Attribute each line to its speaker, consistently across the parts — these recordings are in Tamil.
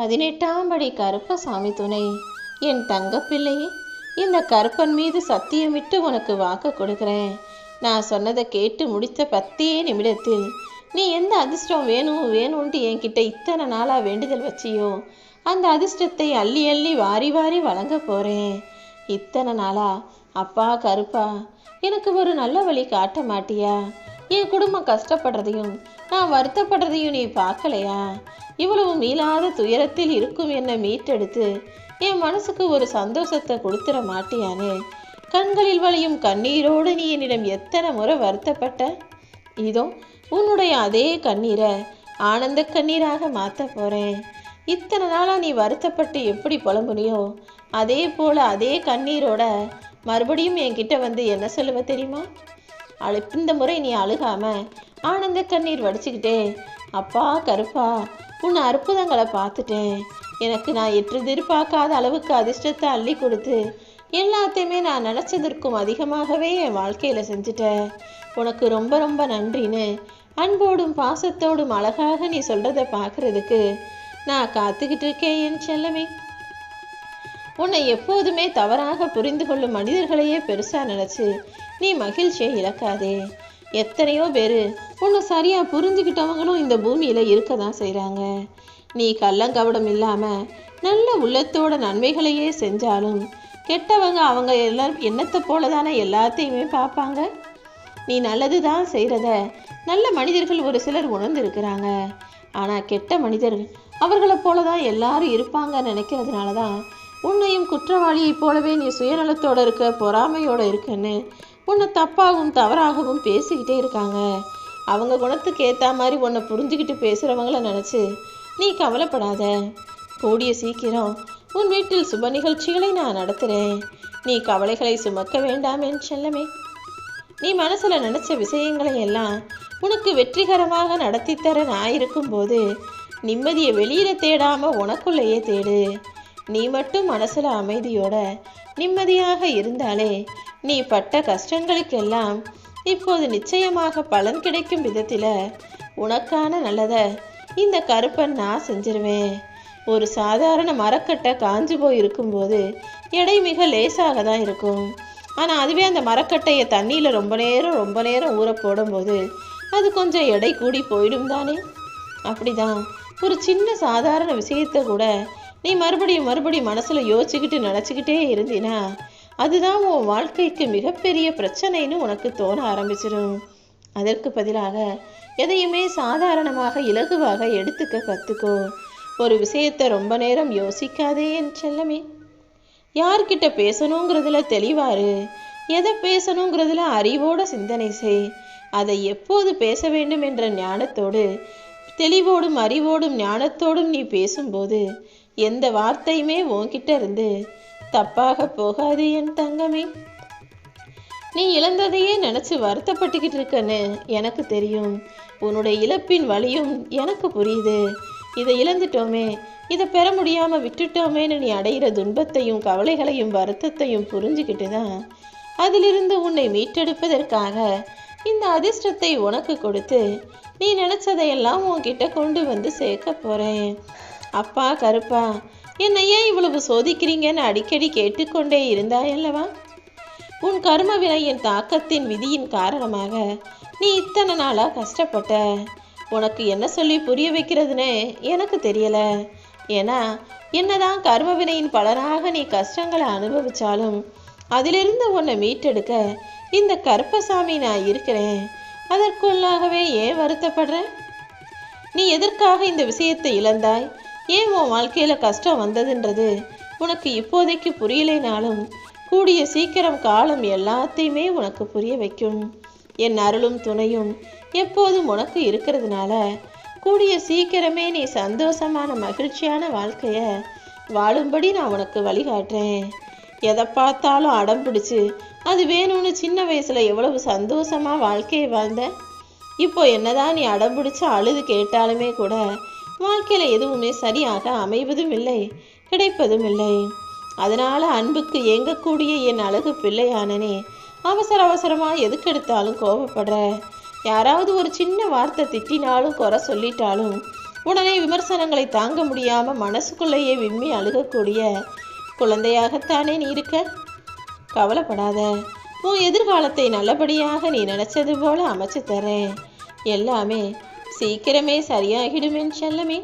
Speaker 1: 18ஆம் படி கருப்பசாமி துணை. என் தங்கப்பிள்ளையே, இந்த கருப்பன் மீது சத்தியமிட்டு உனக்கு வாக்கு கொடுக்குறேன். நான் சொன்னதை கேட்டு முடித்த 10 நிமிடத்தில் நீ எந்த அதிர்ஷ்டம் வேணும் வேணும்ன்ட்டு என்கிட்ட இத்தனை நாளாக வேண்டுதல் வச்சியோ அந்த அதிர்ஷ்டத்தை அள்ளி அள்ளி வாரி வாரி வழங்க போகிறேன். இத்தனை நாளா அப்பா கருப்பா எனக்கு ஒரு நல்ல வழி காட்ட மாட்டியா? என் குடும்பம் கஷ்டப்படுறதையும் நான் வருத்தப்படுறதையும் நீ பார்க்கலையா? இவ்வளவு மீளாத துயரத்தில் இருக்கும் என்னை மீட்டெடுத்து என் மனசுக்கு ஒரு சந்தோஷத்தை கொடுத்துட மாட்டியானே? கண்களில் வழியும் கண்ணீரோடு நீ என்னிடம் எத்தனை முறை வருத்தப்பட்ட? இதோ உன்னுடைய அதே கண்ணீரை ஆனந்த கண்ணீராக மாற்ற போகிறேன். இத்தனை நாளாக நீ வருத்தப்பட்டு எப்படி புலம்புனியோ அதே போல் அதே கண்ணீரோட மறுபடியும் என்கிட்ட வந்து என்ன சொல்லுவ தெரியுமா? இந்த முறை நீ அழுகாம ஆனந்த கண்ணீர் வடிச்சுக்கிட்டே, அப்பா கருப்பா உன்னை அற்புதங்களை பார்த்துட்டேன். எனக்கு நான் எதிர்பார்க்காத அளவுக்கு அதிர்ஷ்டத்தை அள்ளி கொடுத்து எல்லாத்தையுமே நான் நினச்சதற்கும் அதிகமாகவே என் வாழ்க்கையில் செஞ்சுட்டேன். உனக்கு ரொம்ப ரொம்ப நன்றின்னு அன்போடும் பாசத்தோடும் அழகாக நீ சொல்கிறத பார்க்குறதுக்கு நான் காத்துக்கிட்டு இருக்கேன் என் செல்லமே. உன்னை எப்போதுமே தவறாக புரிந்து கொள்ளும் மனிதர்களையே பெருசாக நினச்சி நீ மகிழ்ச்சியை இழக்காதே. எத்தனையோ பேர் உன்னை சரியாக புரிஞ்சுக்கிட்டவங்களும் இந்த பூமியில் இருக்க தான் செய்கிறாங்க. நீ கள்ளங்கவடம் இல்லாமல் நல்ல உள்ளத்தோட நன்மைகளையே செஞ்சாலும் கெட்டவங்க அவங்க எல்லாரும் எண்ணத்தை போல தானே எல்லாத்தையுமே பார்ப்பாங்க. நீ நல்லது தான் செய்கிறத நல்ல மனிதர்கள் ஒரு சிலர் உணர்ந்துருக்கிறாங்க. ஆனால் கெட்ட மனிதர்கள் அவர்களை போல தான் எல்லாரும் இருப்பாங்கன்னு நினைக்கிறதுனால தான் உன்னையும் குற்றவாளியை போலவே நீ சுயநலத்தோடு இருக்க, பொறாமையோடு இருக்குன்னு உன்னை தப்பாகவும் தவறாகவும் பேசிக்கிட்டே இருக்காங்க. அவங்க குணத்துக்கு ஏற்ற மாதிரி உன்னை புரிஞ்சுக்கிட்டு பேசுகிறவங்கள நினச்சி நீ கவலைப்படாத. கூடிய சீக்கிரம் உன் வீட்டில் சுப நிகழ்ச்சிகளை நான் நடத்துகிறேன். நீ கவலைகளை சுமக்க வேண்டாம் என் செல்லமே. நீ மனசில் நினச்ச விஷயங்களை எல்லாம் உனக்கு வெற்றிகரமாக நடத்தி தர நான் இருக்கும்போது நிம்மதியை வெளியில் தேடாமல் உனக்குள்ளேயே தேடு. நீ மட்டும் மனசில் அமைதியோட நிம்மதியாக இருந்தாலே நீ பட்ட கஷ்டங்களுக்கெல்லாம் இப்போது நிச்சயமாக பலன் கிடைக்கும் விதத்தில் உனக்கான நல்லதை இந்த கருப்பன் நான் செஞ்சிருவேன். ஒரு சாதாரண மரக்கட்டை காஞ்சு போய் இருக்கும்போது எடை மிக லேசாக தான் இருக்கும். ஆனால் அதுவே அந்த மரக்கட்டையை தண்ணியில் ரொம்ப நேரம் ஊற போடும்போது அது கொஞ்சம் எடை கூடி போயிடும் தானே? அப்படிதான் ஒரு சின்ன சாதாரண விஷயத்தை கூட நீ மறுபடியும் மனசில் யோசிச்சுக்கிட்டு நினச்சிக்கிட்டே இருந்தினா அதுதான் உன் வாழ்க்கைக்கு மிகப்பெரிய பிரச்சனைன்னு உனக்கு தோண ஆரம்பிச்சிடும். அதற்கு பதிலாக எதையுமே சாதாரணமாக இலகுவாக எடுத்துக்க கற்றுக்கோ. ஒரு விஷயத்தை ரொம்ப நேரம் யோசிக்காதே என் செல்லமே. யார்கிட்ட பேசணுங்கிறதுல தெளிவாரு, எதை பேசணுங்கிறதுல அறிவோட சிந்தனை செய். அதை எப்போது பேச வேண்டும் என்ற ஞானத்தோடு தெளிவோடும் அறிவோடும் ஞானத்தோடும் நீ பேசும்போது எந்த வார்த்தையுமே உன்கிட்ட இருந்து தப்பாக போகாது என் தங்கமே. நீ இழந்ததையே நினச்சி வருத்தப்பட்டுக்கிட்டு இருக்கன்னு எனக்கு தெரியும். உன்னுடைய இழப்பின் வலியும் எனக்கு புரியுது. இதை இழந்துட்டோமே, இதை பெற முடியாமல் விட்டுட்டோமேன்னு நீ அடைகிற துன்பத்தையும் கவலைகளையும் வருத்தத்தையும் புரிஞ்சுக்கிட்டு தான் அதிலிருந்து உன்னை மீட்டெடுப்பதற்காக இந்த அதிர்ஷ்டத்தை உனக்கு கொடுத்து நீ நினச்சதையெல்லாம் உன்கிட்ட கொண்டு வந்து சேர்க்க போகிறேன். அப்பா கருப்பா என்னை ஏன் இவ்வளவு சோதிக்கிறீங்கன்னு அடிக்கடி கேட்டுக்கொண்டே இருந்தாயல்லவா? உன் கர்ம வினையின் தாக்கத்தின் விதியின் காரணமாக நீ இத்தனை நாளாக கஷ்டப்பட்ட. உனக்கு என்ன சொல்லி புரிய வைக்கிறதுன்னு எனக்கு தெரியலை. ஏன்னா என்னதான் கர்ம வினையின் பலனாக நீ கஷ்டங்களை அனுபவிச்சாலும் அதிலிருந்து உன்னை மீட்டெடுக்க இந்த கருப்பசாமி நான் இருக்கிறேன். அதற்குள்ளாகவே ஏன் வருத்தப்படுற? நீ எதற்காக இந்த விஷயத்தை இழந்தாய், ஏன் உன் வாழ்க்கையில் கஷ்டம் வந்ததுன்றது உனக்கு இப்போதைக்கு புரியலைனாலும் கூடிய சீக்கிரம் காலம் எல்லாத்தையுமே உனக்கு புரிய வைக்கும். என் அருளும் துணையும் எப்போதும் உனக்கு இருக்கிறதுனால கூடிய சீக்கிரமே நீ சந்தோஷமான மகிழ்ச்சியான வாழ்க்கையை வாழும்படி நான் உனக்கு வழிகாட்டுறேன். எதை பார்த்தாலும் அடம் பிடிச்சு அது வேணும்னு சின்ன வயசில் எவ்வளவு சந்தோஷமாக வாழ்க்கையை வாழ்ந்த, இப்போ என்னதான் நீ அடம் பிடிச்சு அழுது கேட்டாலுமே கூட வாழ்க்கையில் எதுவுமே சரியாக அமைவதும் இல்லை, கிடைப்பதும் இல்லை. அதனால் அன்புக்கு ஏங்கக்கூடிய என் அழகு பிள்ளையானனே, அவசரமாக எதுக்கெடுத்தாலும் கோபப்படுற. யாராவது ஒரு சின்ன வார்த்தை திட்டினாலும் குறை சொல்லிட்டாலும் உடனே விமர்சனங்களை தாங்க முடியாம மனசுக்குள்ளேயே விம்மி அழுகக்கூடிய குழந்தையாகத்தானே நீ இருக்க. கவலைப்படாத, உன் எதிர்காலத்தை நல்லபடியாக நீ நினைச்சது போல அமைச்சு தரேன். எல்லாமே சீக்கிரமே சரியாகிடும் என் செல்லமே.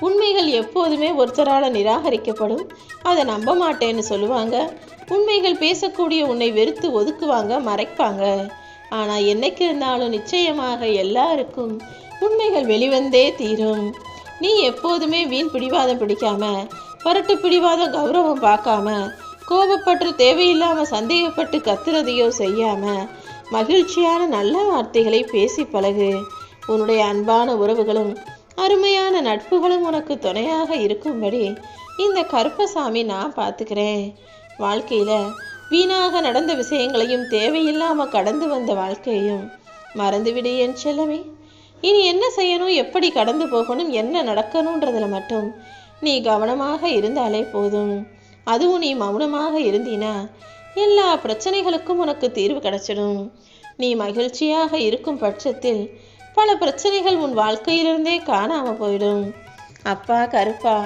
Speaker 1: உண்மைகள் எப்போதுமே ஒருத்தரால் நிராகரிக்கப்படும். அதை நம்ப மாட்டேன்னு சொல்லுவாங்க. உண்மைகள் பேசக்கூடிய உன்னை வெறுத்து ஒதுக்குவாங்க, மறைப்பாங்க. ஆனால் என்னைக்கு இருந்தாலும் நிச்சயமாக எல்லாருக்கும் உண்மைகள் வெளிவந்தே தீரும். நீ எப்போதுமே வீண் பிடிவாதம் பிடிக்காம, பரட்டு பிடிவாதம் கௌரவம் பார்க்காம, கோபப்பட்டு தேவையில்லாம சந்தேகப்பட்டு கத்துறதையோ செய்யாம மகிழ்ச்சியான நல்ல வார்த்தைகளை பேசி பழகு. உன்னுடைய அன்பான உறவுகளும் அருமையான நட்புகளும் உனக்கு துணையாக இருக்கும்படி இந்த கருப்பசாமி நான் பார்த்துக்கிறேன். வாழ்க்கையில வீணாக நடந்த விஷயங்களையும் தேவையில்லாம கடந்து வந்த வாழ்க்கையையும் மறந்துவிடு என் செல்லமே. இனி என்ன செய்யணும், எப்படி கடந்து போகணும், என்ன நடக்கணுன்றதுல மட்டும் நீ கவனமாக இருந்தாலே போதும். அதுவும் நீ மௌனமாக இருந்தீனா எல்லா பிரச்சனைகளுக்கும் உனக்கு தீர்வு கிடைச்சிடும். நீ மகிழ்ச்சியாக இருக்கும் பட்சத்தில் பல பிரச்சனைகள் உன் வாழ்க்கையிலிருந்தே காணாம போயிடும். அப்பா கருப்பா,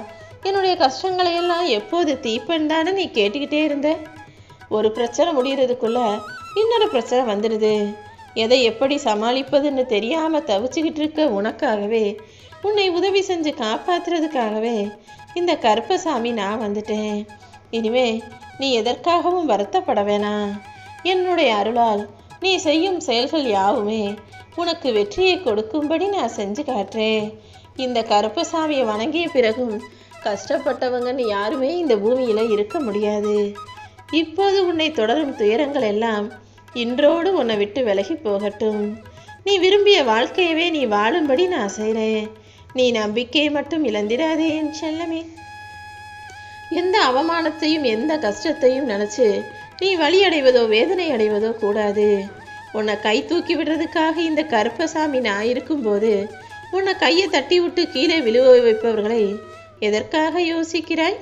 Speaker 1: என்னுடைய கஷ்டங்களை எல்லாம் எப்போது தீப்பன் தானே நீ கேட்டுக்கிட்டே இருந்த. ஒரு பிரச்சனை முடியறதுக்குள்ள இன்னொரு பிரச்சனை வந்துடுது. எதை எப்படி சமாளிப்பதுன்னு தெரியாம தவிச்சுக்கிட்டு இருக்க உனக்காகவே, உன்னை உதவி செஞ்சு காப்பாத்துறதுக்காகவே இந்த கருப்பசாமி நான் வந்துட்டேன். இனிமே நீ எதற்காகவும் வருத்தப்பட வேணாம். என்னுடைய அருளால் நீ செய்யும் செயல்கள் யாவுமே உனக்கு வெற்றியை கொடுக்கும்படி நான் செஞ்சு காட்டுறேன். இந்த கருப்பசாமியை வணங்கிய பிறகும் கஷ்டப்பட்டவங்கன்னு யாருமே இந்த பூமியில இருக்க முடியாது. இப்போது உன்னை தொடரும் துயரங்கள் எல்லாம் இன்றோடு உன்னை விட்டு விலகி போகட்டும். நீ விரும்பிய வாழ்க்கையவே நீ வாழும்படி நான் செய்கிறேன். நீ நம்பிக்கையை மட்டும் இழந்திராதே என் செல்லமே. எந்த அவமானத்தையும் எந்த கஷ்டத்தையும் நினைச்சு நீ வலி அடைவதோ வேதனை அடைவதோ கூடாது. உன்னை கை தூக்கி விடுறதுக்காக இந்த கருப்பசாமி நான் இருக்கும்போது உன்னை கையை தட்டி விட்டு கீழே விழுவ வைப்பவர்களை எதற்காக யோசிக்கிறாய்?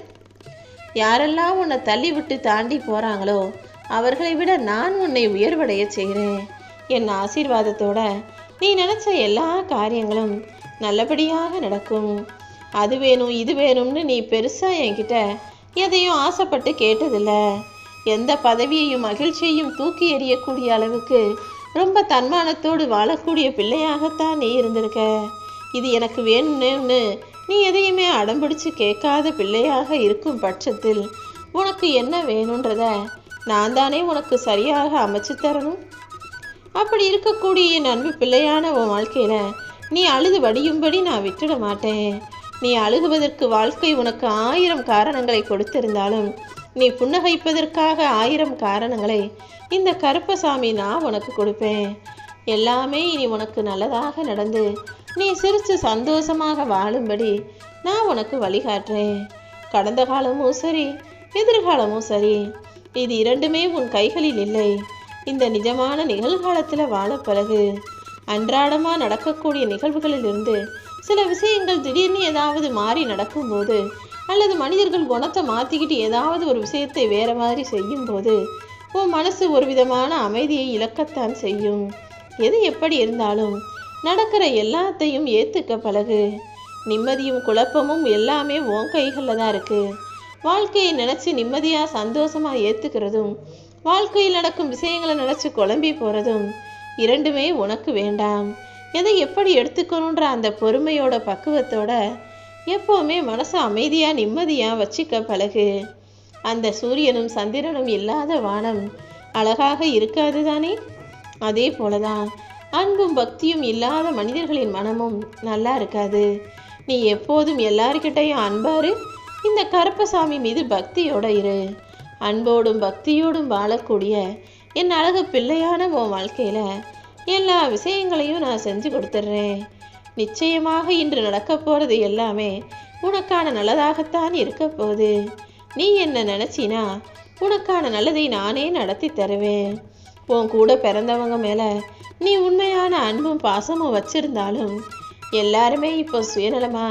Speaker 1: யாரெல்லாம் உன்னை தள்ளி விட்டு தாண்டி போறாங்களோ அவர்களை விட நான் உன்னை உயர்வடைய செய்கிறேன். என் ஆசீர்வாதத்தோட நீ நினைச்ச எல்லா காரியங்களும் நல்லபடியாக நடக்கும். அது வேணும் இது வேணும்னு நீ பெருசா என்கிட்ட எதையும் ஆசைப்பட்டு கேட்டதில்ல. எந்த பதவியையும் மகிழ்ச்சியையும் தூக்கி எறியக்கூடிய அளவுக்கு ரொம்ப தன்மானத்தோடு வாழக்கூடிய பிள்ளையாகத்தான் நீ இருந்திருக்க. இது எனக்கு வேணும்னு நீ எதையுமே அடம்பிடிச்சு கேட்காத பிள்ளையாக இருக்கும் பட்சத்தில் உனக்கு என்ன வேணுன்றத நான் தானே உனக்கு சரியாக அமைச்சு தரணும். அப்படி இருக்கக்கூடிய என் அன்பு பிள்ளையான உன் வாழ்க்கையில நீ அழுது வடியும்படி நான் விட்டுட மாட்டேன். நீ அழுகுவதற்கு வாழ்க்கை உனக்கு 1000 காரணங்களை கொடுத்திருந்தாலும் நீ புன்னகைப்பதற்காக 1000 காரணங்களை இந்த கருப்பசாமி நான் உனக்கு கொடுப்பேன். எல்லாமே இனி உனக்கு நல்லதாக நடந்து நீ சிரித்து சந்தோஷமாக வாழும்படி நான் உனக்கு வழிகாட்டுறேன். கடந்த காலமும் சரி எதிர்காலமும் சரி, இது இரண்டுமே உன் கைகளில் இல்லை. இந்த நிஜமான நிகழ்காலத்தில் வாழ பழகு. அன்றாடமாக நடக்கக்கூடிய நிகழ்வுகளிலிருந்து சில விஷயங்கள் திடீர்னு ஏதாவது மாறி நடக்கும்போது, அல்லது மனிதர்கள் குணத்தை மாற்றிக்கிட்டு ஏதாவது ஒரு விஷயத்தை வேற மாதிரி செய்யும்போது உன் மனசு ஒரு விதமான அமைதியை இழக்கத்தான் செய்யும். எது எப்படி இருந்தாலும் நடக்கிற எல்லாத்தையும் ஏற்றுக்க பழகு. நிம்மதியும் குழப்பமும் எல்லாமே உன் கைகளில் தான் இருக்கு. வாழ்க்கையை நினச்சி நிம்மதியாக சந்தோஷமாக ஏற்றுக்கிறதும் வாழ்க்கையில் நடக்கும் விஷயங்களை நினச்சி குழம்பி போகிறதும் இரண்டுமே உனக்கு வேண்டாம். எதை எப்படி எடுத்துக்கணுன்ற அந்த பொறுமையோட பக்குவத்தோட எப்போவுமே மனசை அமைதியாக நிம்மதியாக வச்சுக்க பழகு. அந்த சூரியனும் சந்திரனும் இல்லாத வானம் அழகாக இருக்காது தானே? அதே போலதான் அன்பும் பக்தியும் இல்லாத மனிதர்களின் மனமும் நல்லா இருக்காது. நீ எப்போதும் எல்லார்கிட்டையும் அன்பாரு. இந்த கருப்பசாமி மீது பக்தியோட இரு. அன்போடும் பக்தியோடும் வாழக்கூடிய என் அழகு பிள்ளையான உன் வாழ்க்கையில எல்லா விஷயங்களையும் நான் செஞ்சு கொடுத்துட்றேன். நிச்சயமாக இன்று நடக்க போறது எல்லாமே உனக்கான நல்லதாகத்தான் இருக்க போகுது. நீ என்ன நினைச்சினா உனக்கான நல்லதை நானே நடத்தி தருவேன். உன் கூட பிறந்தவங்க மேல நீ உண்மையான அன்பும் பாசமும் வச்சிருந்தாலும் எல்லாருமே இப்போ சுயநலமா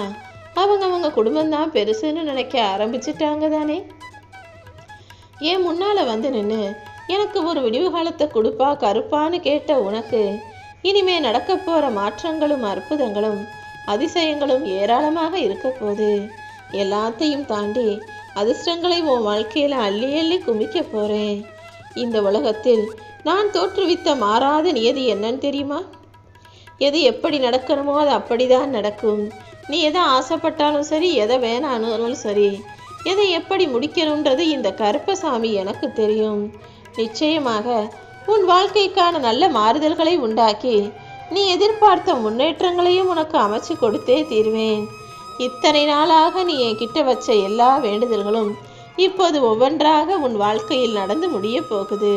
Speaker 1: அவங்க குடும்பம்தான் பெருசுன்னு நினைக்க ஆரம்பிச்சிட்டாங்க தானே? ஏன் முன்னால வந்து நின்று எனக்கு ஒரு விடிவு காலத்தை கொடுப்பா கருப்பான்னு கேட்ட உனக்கு இனிமே நடக்க போற மாற்றங்களும் அற்புதங்களும் அதிசயங்களும் ஏராளமாக இருக்க போது. எல்லாத்தையும் தாண்டி அதிர்ஷ்டங்களை உன் வாழ்க்கையில அள்ளி அள்ளி குமிக்க போறேன். இந்த உலகத்தில் நான் தோற்றுவித்த மாறாத நியதி என்னன்னு தெரியுமா? எது எப்படி நடக்கணுமோ அது அப்படிதான் நடக்கும். நீ எதை ஆசைப்பட்டாலும் சரி, எதை வேணானாலும் சரி, எதை எப்படி முடிக்கணுன்றது இந்த கருப்பசாமி எனக்கு தெரியும். நிச்சயமாக உன் வாழ்க்கைக்கான நல்ல மாறுதல்களை உண்டாக்கி நீ எதிர்பார்த்த முன்னேற்றங்களையும் உனக்கு அமைச்சு கொடுத்தே தீர்வேன். இத்தனை நாளாக நீ என்கிட்ட வச்ச எல்லா வேண்டுதல்களும் இப்போது ஒவ்வொன்றாக உன் வாழ்க்கையில் நடந்து முடிய போகுது.